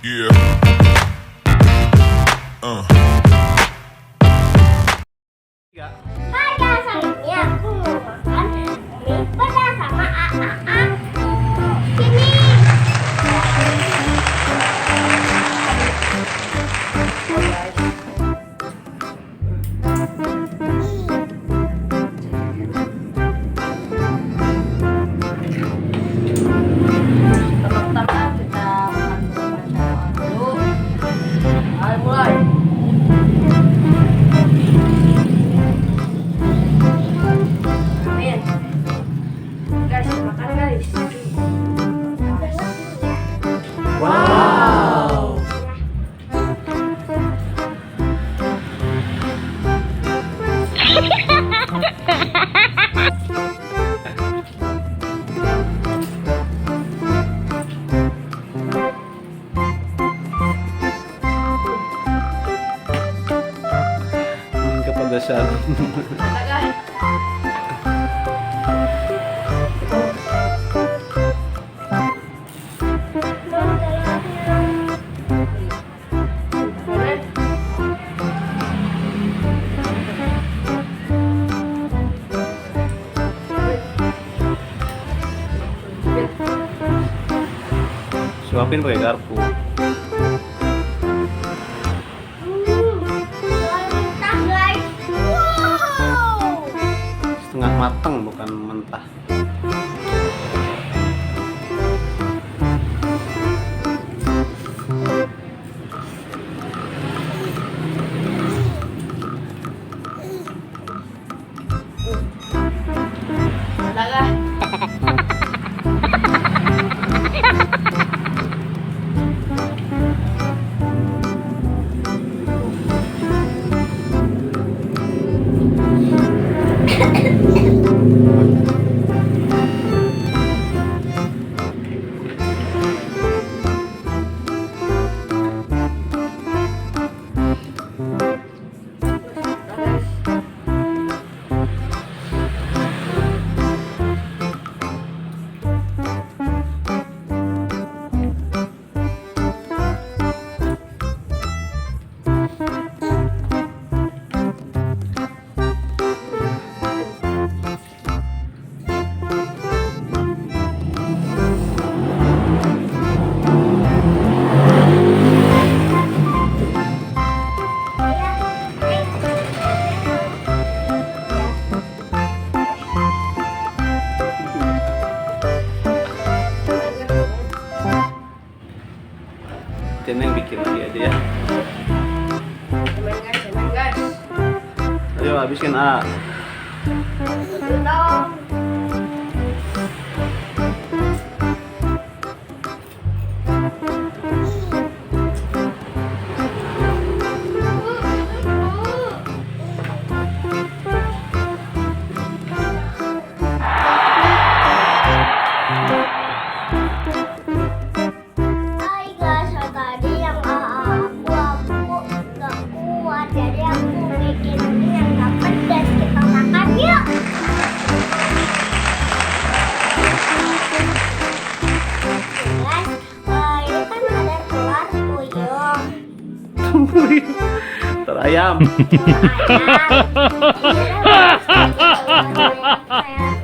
Yeah. Pada saatnya aku mau makan mie pedas sama AAA. Sini. Pertama kita makan dulu. Ayo mulai. Amin. Guys, makan guys. Wow. Kepedesan. Makan guys. Amin. Suapin pakai garpu. Mentah guys. Wow. Setengah matang bukan mentah. Makan guys. Ini yang bikin lagi aja ya. Amin guys, amin guys. Ayo habisin A. Betul dong. Hai guys, tadi yang aku nggak kuat, jadi aku bikin ini yang nggak pedas. Kita makan yuk. Guys, ini kan ada telur puyuh. Terayam. Ayam. Ini